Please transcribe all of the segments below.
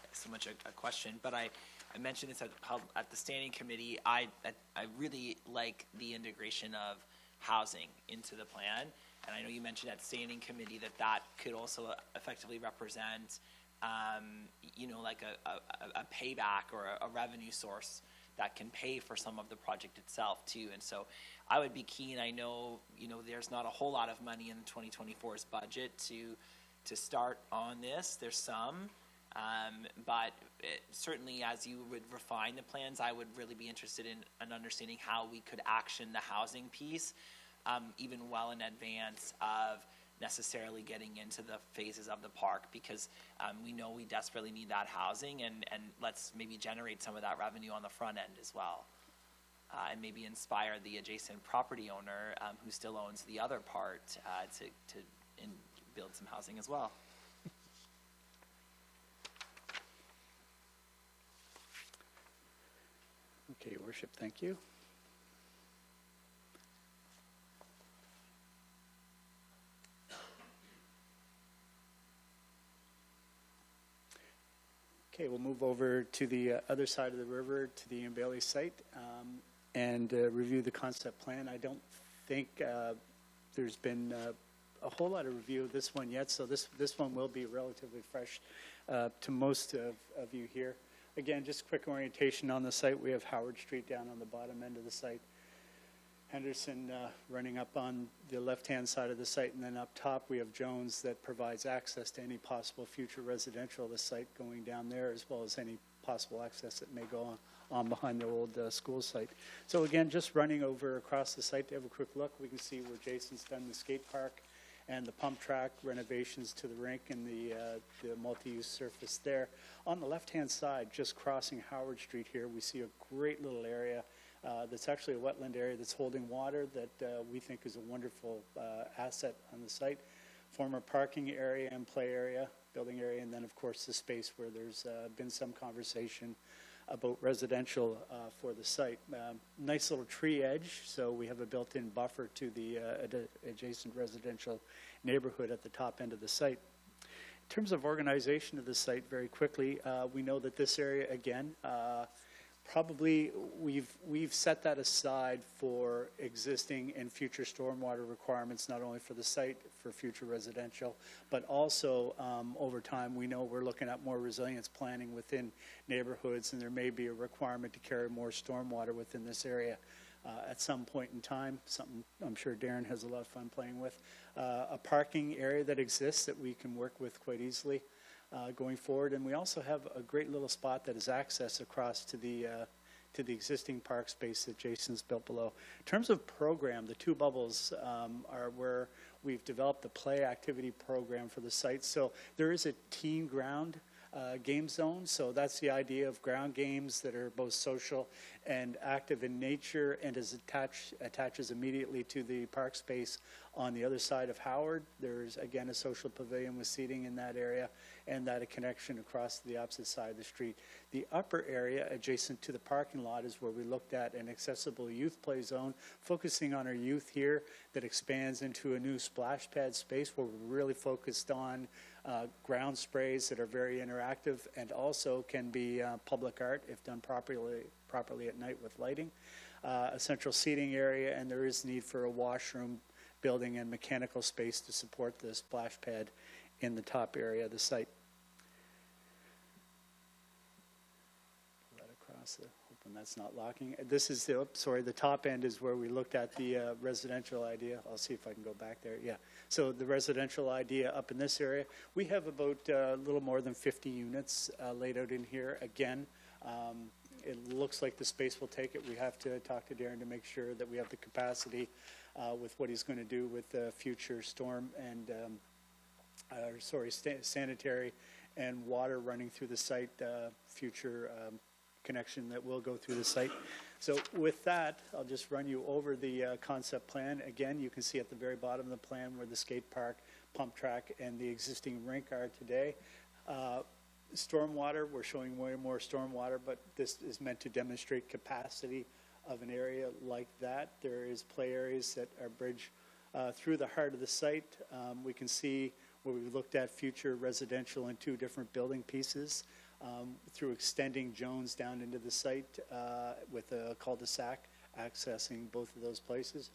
not so much a question, but I mentioned this at the standing committee. I really like the integration of housing into the plan, and I know you mentioned at standing committee that could also effectively represent, like a payback or a revenue source that can pay for some of the project itself too. And so I would be keen. I know, there's not a whole lot of money in 2024's budget to start on this. There's some, but certainly as you would refine the plans, I would really be interested in understanding how we could action the housing piece, even well in advance of necessarily getting into the phases of the park, because we know we desperately need that housing, and let's maybe generate some of that revenue on the front end as well, and maybe inspire the adjacent property owner who still owns the other part to build some housing as well. Okay, Your Worship, thank you. Okay, we'll move over to the other side of the river, to the Ian Baillie site, and review the concept plan. I don't think there's been a whole lot of review of this one yet, so this one will be relatively fresh to most of you here. Again, just quick orientation on the site. We have Howard Street down on the bottom end of the site, Henderson running up on the left-hand side of the site, and then up top we have Jones that provides access to any possible future residential of the site going down there, as well as any possible access that may go on behind the old school site. So again, just running over across the site to have a quick look, we can see where Jason's done the skate park and the pump track renovations to the rink and the multi-use surface there. On the left-hand side, just crossing Howard Street here, we see a great little area that's actually a wetland area that's holding water that we think is a wonderful asset on the site. Former parking area and play area, building area, and then of course the space where there's been some conversation about residential for the site. Nice little tree edge, so we have a built-in buffer to the adjacent residential neighborhood at the top end of the site. In terms of organization of the site, very quickly, we know that this area, again, probably we've set that aside for existing and future stormwater requirements, not only for the site, for future residential, but also over time we know we're looking at more resilience planning within neighborhoods, and there may be a requirement to carry more stormwater within this area at some point in time, something I'm sure Darren has a lot of fun playing with. A parking area that exists that we can work with quite easily going forward, and we also have a great little spot that is access across to the existing park space that Jason's built below. In terms of program, the two bubbles are where we've developed the play activity program for the site. So there is a teen ground game zone, so that's the idea of ground games that are both social and active in nature, and attaches immediately to the park space on the other side of Howard. There's again a social pavilion with seating in that area, and that a connection across to the opposite side of the street. The upper area adjacent to the parking lot is where we looked at an accessible youth play zone, focusing on our youth here, that expands into a new splash pad space where we're really focused on ground sprays that are very interactive and also can be public art if done properly at night with lighting. A central seating area, and there is need for a washroom, building, and mechanical space to support the splash pad in the top area of the site. Right across the, hoping that's not locking. This is the, sorry, the top end is where we looked at the residential idea. I'll see if I can go back there. Yeah. So the residential idea up in this area, we have about a little more than 50 units laid out in here. Again, it looks like the space will take it. We have to talk to Darren to make sure that we have the capacity with what he's going to do with the future storm and sanitary and water running through the site, future connection that will go through the site. So with that, I'll just run you over the concept plan. Again, you can see at the very bottom of the plan where the skate park, pump track, and the existing rink are today. Stormwater, we're showing way more stormwater, but this is meant to demonstrate capacity of an area like that. There is play areas that are bridged through the heart of the site. We can see where we've looked at future residential in two different building pieces through extending Jones down into the site with a cul-de-sac accessing both of those places.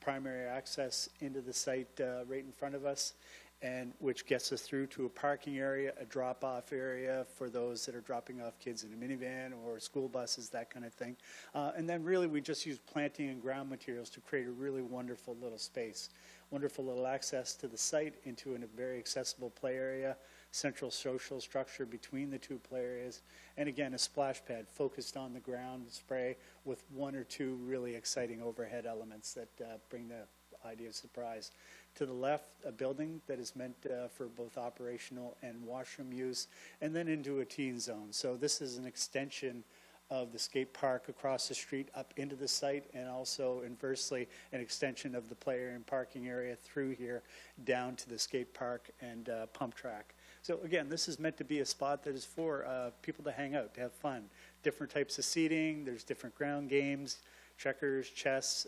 Primary access into the site right in front of us, and which gets us through to a parking area, a drop-off area for those that are dropping off kids in a minivan or school buses, that kind of thing. And then really we just use planting and ground materials to create a really wonderful little space. Wonderful little access to the site into a very accessible play area, central social structure between the two play areas, and again, a splash pad focused on the ground spray with one or two really exciting overhead elements that bring the idea of surprise. To the left, a building that is meant for both operational and washroom use, and then into a teen zone. So this is an extension of the skate park across the street up into the site, and also inversely an extension of the play area and parking area through here down to the skate park and pump track. So again, this is meant to be a spot that is for people to hang out, to have fun. Different types of seating, there's different ground games, checkers, chess,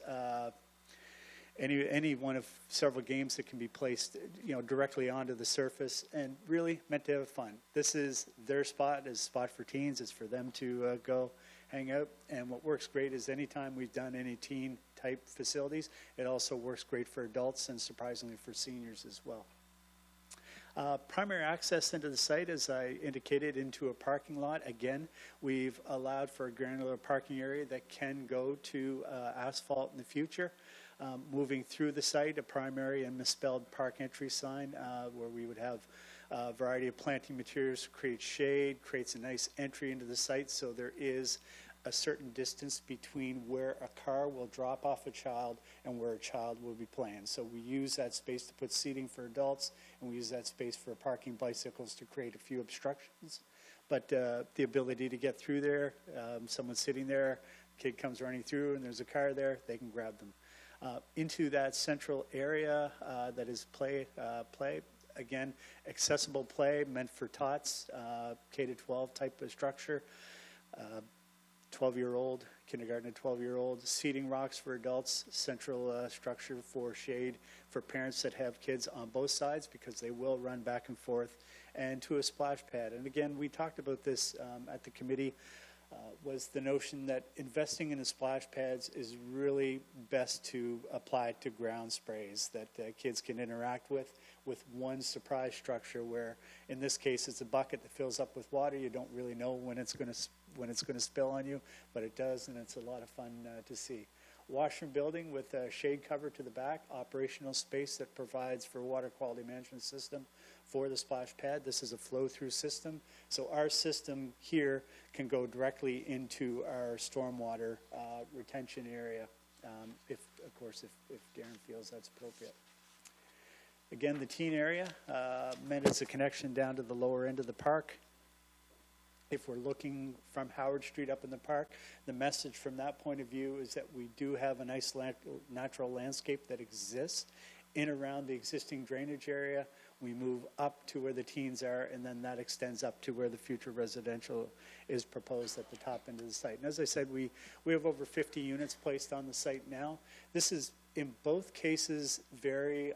any one of several games that can be placed, directly onto the surface, and really meant to have fun. This is their spot, is a spot for teens. It's for them to go hang out. And what works great is anytime we've done any teen type facilities, it also works great for adults and surprisingly for seniors as well. Primary access into the site, as I indicated, into a parking lot. Again, we've allowed for a granular parking area that can go to asphalt in the future. Moving through the site, a primary and misspelled park entry sign where we would have a variety of planting materials to create shade, creates a nice entry into the site, so there is a certain distance between where a car will drop off a child and where a child will be playing. So we use that space to put seating for adults, and we use that space for parking bicycles to create a few obstructions. But the ability to get through there, someone's sitting there, kid comes running through and there's a car there, they can grab them. Into that central area that is play. Again, accessible play meant for tots, K to 12 type of structure. 12-year-old, kindergarten to 12-year-old, seating rocks for adults, central structure for shade for parents that have kids on both sides because they will run back and forth, and to a splash pad. And again, we talked about this at the committee, was the notion that investing in the splash pads is really best to apply to ground sprays that kids can interact with one surprise structure where, in this case, it's a bucket that fills up with water. You don't really know when it's going to spill on you, but it does, and it's a lot of fun to see. Washroom building with a shade cover to the back, operational space that provides for water quality management system for the splash pad. This is a flow-through system, so our system here can go directly into our stormwater retention area, if Darren feels that's appropriate. Again, the teen area meant as a connection down to the lower end of the park. If we're looking from Howard Street up in the park, the message from that point of view is that we do have a nice natural landscape that exists in around the existing drainage area. We move up to where the teens are, and then that extends up to where the future residential is proposed at the top end of the site. And as I said, we have over 50 units placed on the site now. This is, in both cases, very,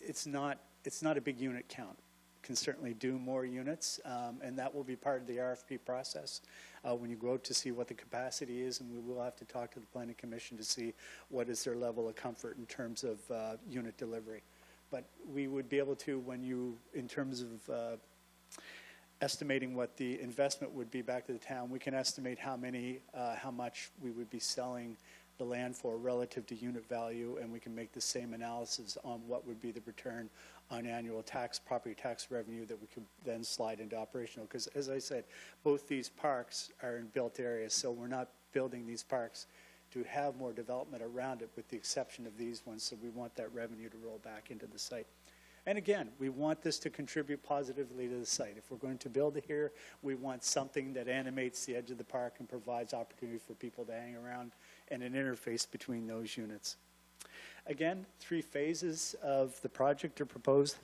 it's not a big unit count. Can certainly do more units, and that will be part of the RFP process when you go out to see what the capacity is, and we will have to talk to the Planning Commission to see what is their level of comfort in terms of unit delivery. But we would be able to, in terms of estimating what the investment would be back to the town, we can estimate how much we would be selling the land for relative to unit value, and we can make the same analysis on what would be the return on annual property tax revenue that we could then slide into operational. Because as I said, both these parks are in built areas, so we're not building these parks to have more development around it with the exception of these ones, so we want that revenue to roll back into the site. And again, we want this to contribute positively to the site. If we're going to build it here, we want something that animates the edge of the park and provides opportunity for people to hang around and an interface between those units. Again, 3 phases of the project are proposed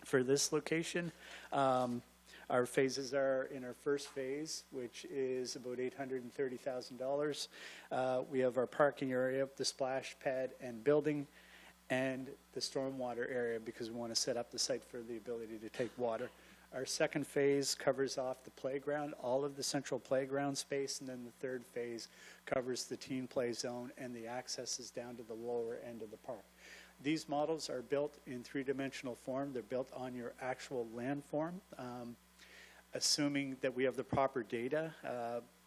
for this location. Our phases are in our first phase, which is about $830,000. We have our parking area, the splash pad and building, and the stormwater area because we want to set up the site for the ability to take water. Our second phase covers off the playground, all of the central playground space, and then the third phase covers the teen play zone and the accesses down to the lower end of the park. These models are built in three-dimensional form. They're built on your actual landform, assuming that we have the proper data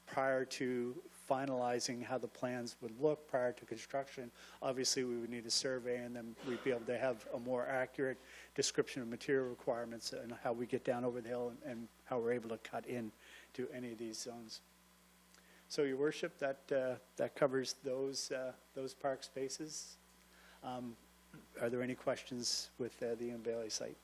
prior to finalizing how the plans would look prior to construction. Obviously, we would need a survey, and then we'd be able to have a more accurate description of material requirements and how we get down over the hill and how we're able to cut in to any of these zones. So, Your Worship, that covers those park spaces. Are there any questions with the Ian Baillie site?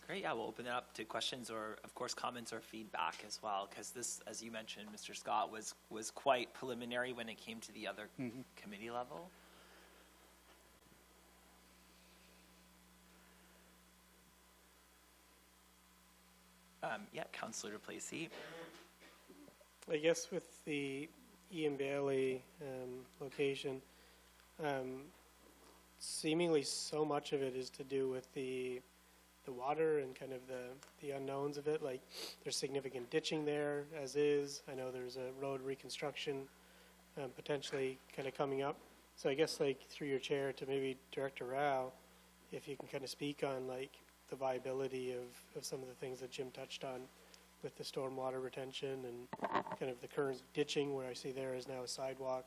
Great, yeah, we'll open it up to questions or, of course, comments or feedback as well, because this, as you mentioned, Mr. Scott, was quite preliminary when it came to the other committee level. Yeah, Councillor Duplessis. I guess with the Ian Baillie location, seemingly so much of it is to do with the water and kind of the unknowns of it. Like, there's significant ditching there as is. I know there's a road reconstruction potentially kind of coming up. So I guess, like, through your chair to maybe Director Rao, if you can kind of speak on, like, the viability of some of the things that Jim touched on with the stormwater retention and kind of the current ditching where I see there is now a sidewalk.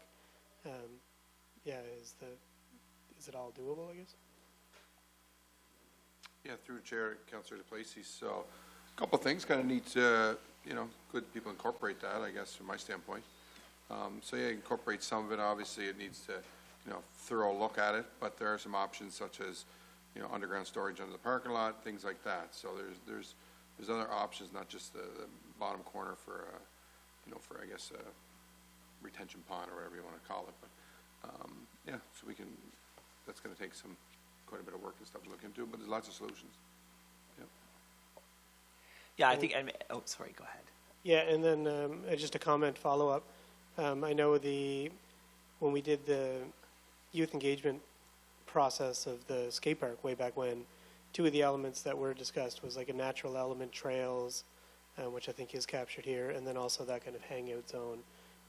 Yeah, is it all doable, I guess? Yeah, through Chair, Councillor Duplessis. So, a couple of things kind of need to, good people incorporate that, I guess, from my standpoint. So yeah, incorporate some of it. Obviously, it needs to, thorough look at it. But there are some options such as, underground storage under the parking lot, things like that. So there's other options, not just the bottom corner for, for I guess a retention pond or whatever you want to call it. But yeah, so we can. That's going to take quite a bit of work and stuff to look into, but there's lots of solutions. Yep. Yeah, I think. Oh, sorry. Go ahead. Yeah, and then just a comment follow-up. I know when we did the youth engagement process of the skate park way back when, two of the elements that were discussed was like a natural element trails, which I think is captured here, and then also that kind of hangout zone,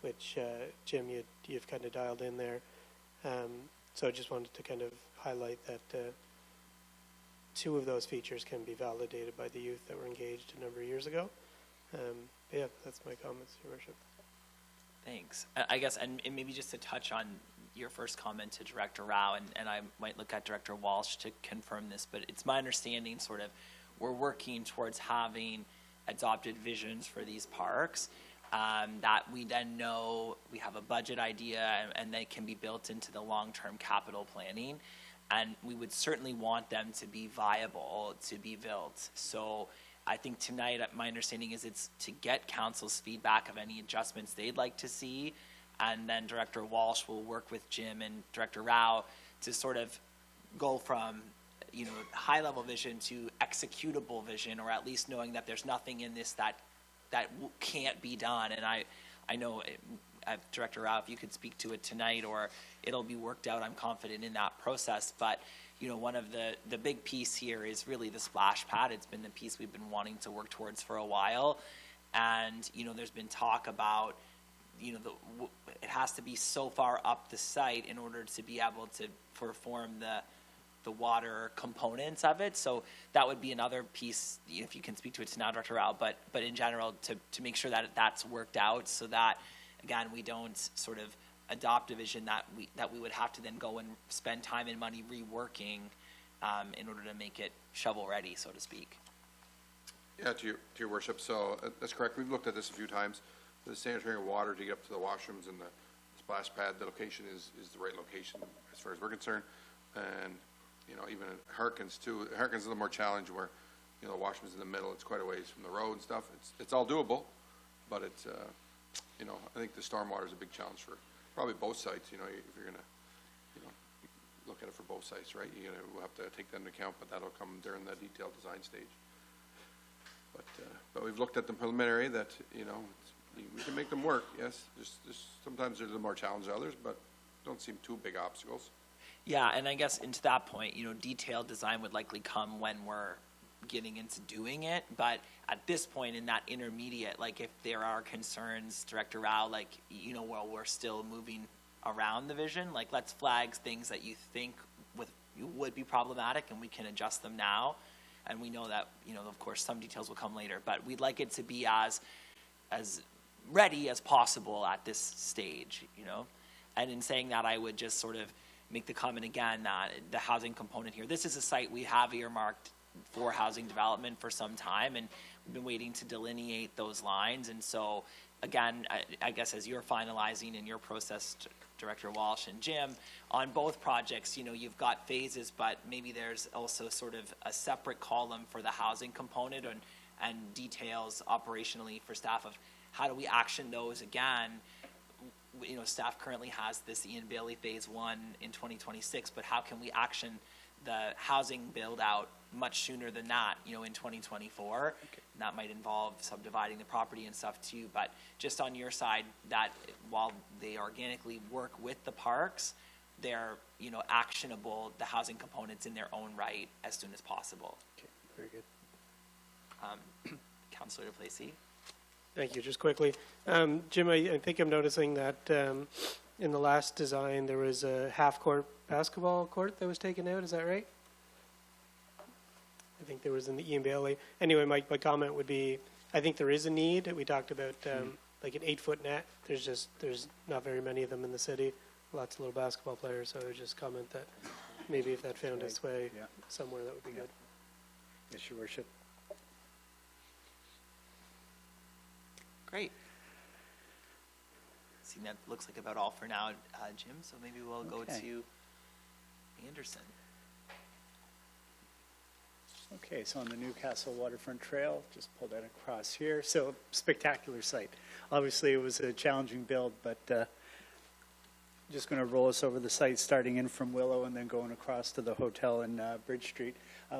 which Jim, you've kind of dialed in there. So I just wanted to kind of highlight that two of those features can be validated by the youth that were engaged a number of years ago. Yeah, that's my comments, Your Worship. Thanks. I guess, and maybe just to touch on your first comment to Director Rao, and I might look at Director Walsh to confirm this, but it's my understanding sort of we're working towards having adopted visions for these parks that we then know we have a budget idea and they can be built into the long-term capital planning. And we would certainly want them to be viable to be built. So I think tonight, my understanding is it's to get council's feedback of any adjustments they'd like to see. And then Director Walsh will work with Jim and Director Rao to sort of go from, high-level vision to executable vision, or at least knowing that there's nothing in this that can't be done. And I know, Director Rao, if you could speak to it tonight, or it'll be worked out, I'm confident in that process. But, one of the big piece here is really the splash pad. It's been the piece we've been wanting to work towards for a while. And, there's been talk about, it has to be so far up the site in order to be able to perform the water components of it. So that would be another piece, if you can speak to it now, Dr. Rao, but in general, to make sure that that's worked out so that, again, we don't sort of adopt a vision that we would have to then go and spend time and money reworking in order to make it shovel ready, so to speak. Yeah, to your worship. So that's correct. We've looked at this a few times. The sanitary water to get up to the washrooms and the splash pad, the location is the right location as far as we're concerned. And, even at Harkins too. Harkins is a little more challenge where, the washroom's in the middle. It's quite a ways from the road and stuff. It's all doable, but it's, I think the stormwater is a big challenge for probably both sites. If you're going to, look at it for both sites, right? We'll have to take that into account, but that'll come during the detailed design stage. But we've looked at the preliminary that, we can make them work, yes. Just sometimes there's a little more challenge than others, but don't seem too big obstacles. Yeah, and I guess into that point, detailed design would likely come when we're, getting into doing it. But at this point in that intermediate, like if there are concerns, Director Rao, like, while we're still moving around the vision, like let's flag things that you think would be problematic, and we can adjust them now. And we know that, of course, some details will come later, but we'd like it to be as ready as possible at this stage, And in saying that, I would just sort of make the comment again that the housing component here, this is a site we have earmarked for housing development for some time, and we've been waiting to delineate those lines. And so, again, I guess as you're finalizing in your process, Director Walsh and Jim, on both projects, you've got phases, but maybe there's also sort of a separate column for the housing component and details operationally for staff of how do we action those again. Staff currently has this Ian Baillie Phase 1 in 2026, but how can we action the housing build out much sooner than that, in 2024? Okay. And that might involve subdividing the property and stuff too, but just on your side, that while they organically work with the parks, they're, actionable, the housing components in their own right as soon as possible. Okay, very good. Councillor Duplessis. Thank you. Just quickly, Jim, I think I'm noticing that in the last design there was a half-court basketball court that was taken out. Is that right? I think there was in the Ian Baillie. Anyway, my comment would be, I think there is a need. We talked about like an 8-foot net. There's not very many of them in the city. Lots of little basketball players. So I would just comment that maybe if that found its way somewhere, that would be good. Yes, Your Worship. Great. See, that looks like about all for now, Jim. So maybe we'll go to Anderson. Okay, so on the Newcastle Waterfront Trail, just pull that across here. So spectacular site. Obviously, it was a challenging build, but just going to roll us over the site, starting in from Willow and then going across to the hotel in Bridge Street.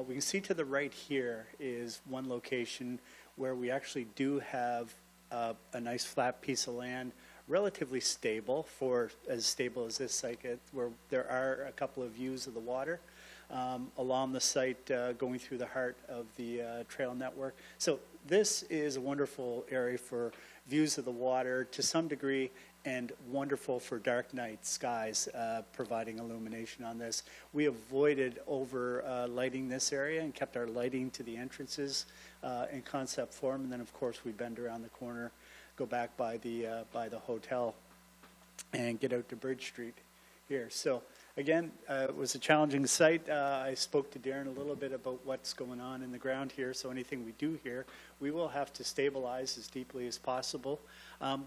We can see to the right here is one location where we actually do have a nice flat piece of land, relatively stable, for as stable as this site, where there are a couple of views of the water along the site going through the heart of the trail network. So this is a wonderful area for views of the water to some degree, and wonderful for dark night skies, providing illumination on this. We avoided over lighting this area and kept our lighting to the entrances in concept form, and then of course we bend around the corner, go back by the hotel, and get out to Bridge Street here. So again, it was a challenging site. I spoke to Darren a little bit about what's going on in the ground here, so anything we do here, we will have to stabilize as deeply as possible.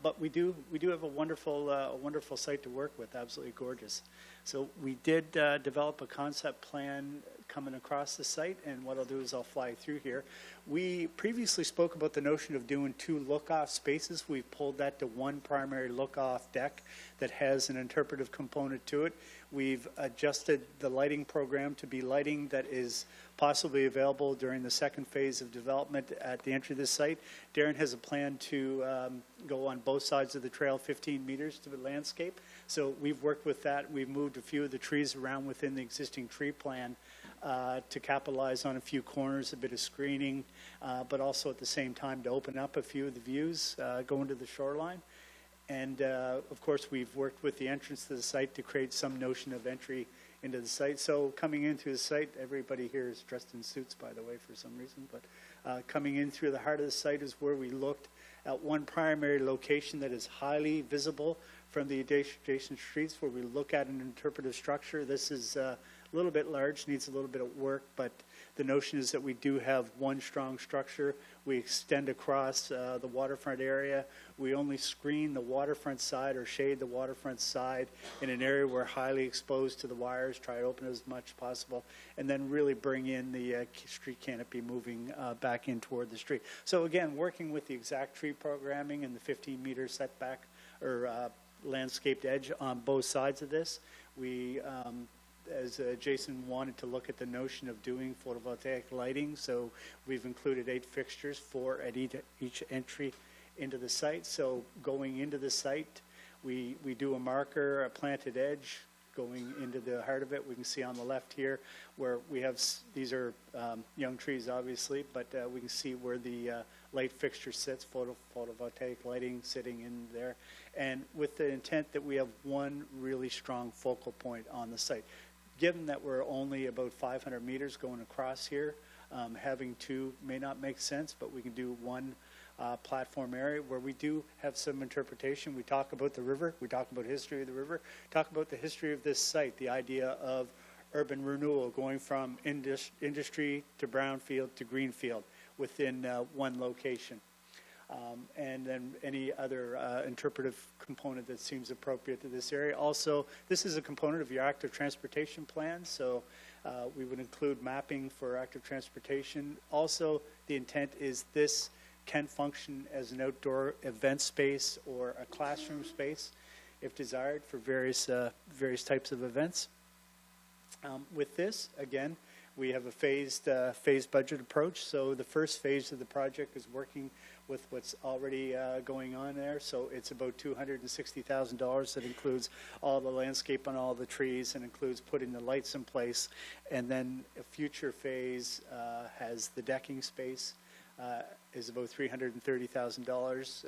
But we do have a wonderful site to work with, absolutely gorgeous. So we did develop a concept plan coming across the site, and what I'll do is I'll fly through here. We previously spoke about the notion of doing 2 look-off spaces. We've pulled that to one primary look-off deck that has an interpretive component to it. We've adjusted the lighting program to be lighting that is possibly available during the second phase of development at the entry of this site. Darren has a plan to go on both sides of the trail 15 meters to the landscape. So we've worked with that. We've moved a few of the trees around within the existing tree plan to capitalize on a few corners, a bit of screening, but also at the same time to open up a few of the views going to the shoreline. And of course, we've worked with the entrance to the site to create some notion of entry into the site. So coming into the site, everybody here is dressed in suits, by the way, for some reason. But coming in through the heart of the site is where we looked at one primary location that is highly visible from the adjacent streets, where we look at an interpretive structure. This is a little bit large, needs a little bit of work, but the notion is that we do have one strong structure. We extend across the waterfront area. We only screen the waterfront side or shade the waterfront side in an area we're highly exposed to the wires, try to open as much as possible, and then really bring in the street canopy moving back in toward the street. So again, working with the exact tree programming and the 15-meter setback or landscaped edge on both sides of this. We as Jason wanted to look at the notion of doing photovoltaic lighting, so we've included 8 fixtures, 4 at each entry into the site. So going into the site, we do a marker, a planted edge, going into the heart of it. We can see on the left here where we have, these are young trees, obviously, but we can see where the light fixture sits, photovoltaic lighting sitting in there, and with the intent that we have one really strong focal point on the site. Given that we're only about 500 meters going across here, having two may not make sense, but we can do one platform area where we do have some interpretation. We talk about the river, we talk about history of the river, talk about the history of this site, the idea of urban renewal going from industry to brownfield to greenfield within one location. And then any other interpretive component that seems appropriate to this area. Also, this is a component of your active transportation plan, so we would include mapping for active transportation. Also, the intent is this can function as an outdoor event space or a classroom space, if desired, for various types of events. With this, again, we have a phased budget approach. So the first phase of the project is working with what's already going on there. So it's about $260,000. That includes all the landscape on all the trees and includes putting the lights in place. And then a future phase has the decking space, is about $330,000.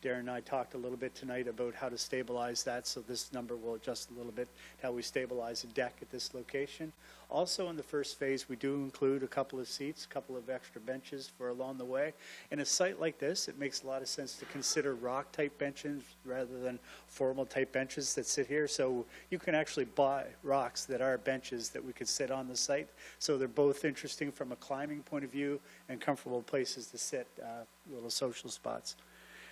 Darren and I talked a little bit tonight about how to stabilize that, so this number will adjust a little bit how we stabilize a deck at this location. Also in the first phase, we do include a couple of seats, a couple of extra benches for along the way. In a site like this, it makes a lot of sense to consider rock-type benches rather than formal-type benches that sit here. So you can actually buy rocks that are benches that we could sit on the site. So they're both interesting from a climbing point of view and comfortable places to sit, little social spots.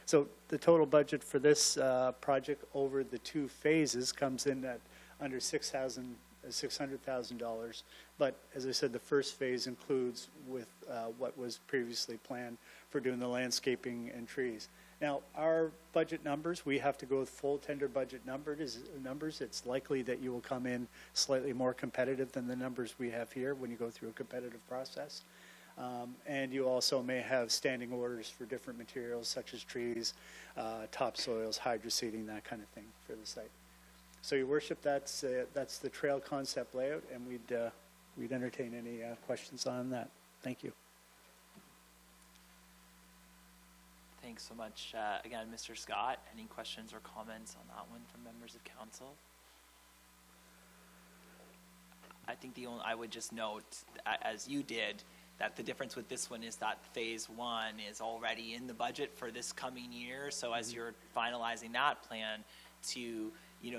So the total budget for this project over the two phases comes in at under $600,000. But as I said, the first phase includes with what was previously planned for doing the landscaping and trees. Now, our budget numbers, we have to go with full tender budget numbers. It's likely that you will come in slightly more competitive than the numbers we have here when you go through a competitive process. And you also may have standing orders for different materials such as trees, topsoils, hydroseeding, that kind of thing for the site. So, Your Worship, that's the trail concept layout, and we'd entertain any questions on that. Thank you. Thanks so much. Again, Mr. Scott, any questions or comments on that one from members of council? I think I would just note, as you did, that the difference with this one is that phase one is already in the budget for this coming year. So as you're finalizing that plan, to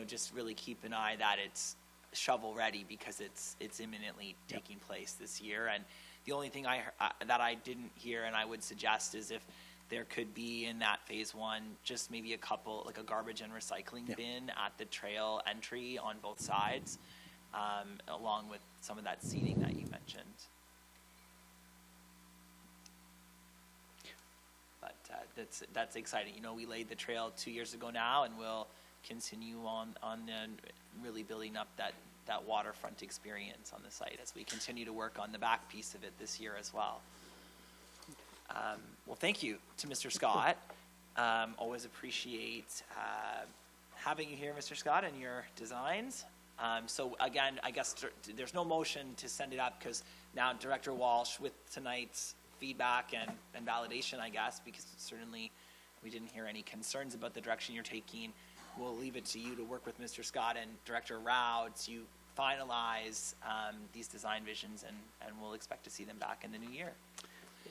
just really keep an eye that it's shovel ready, because it's imminently taking place this year. And the only thing that I didn't hear, and I would suggest, is if there could be in that phase one just maybe a couple, like a garbage and recycling bin at the trail entry on both sides, along with some of that seating that you mentioned. But that's exciting. We laid the trail 2 years ago now, and we'll continue on really building up that waterfront experience on the site as we continue to work on the back piece of it this year as well. Well, thank you to Mr. Scott. Always appreciate having you here, Mr. Scott, and your designs. So again, I guess there's no motion to send it up, because now Director Walsh, with tonight's feedback and validation, I guess, because certainly we didn't hear any concerns about the direction you're taking, we'll leave it to you to work with Mr. Scott and Director Rao to finalize these design visions, and we'll expect to see them back in the new year.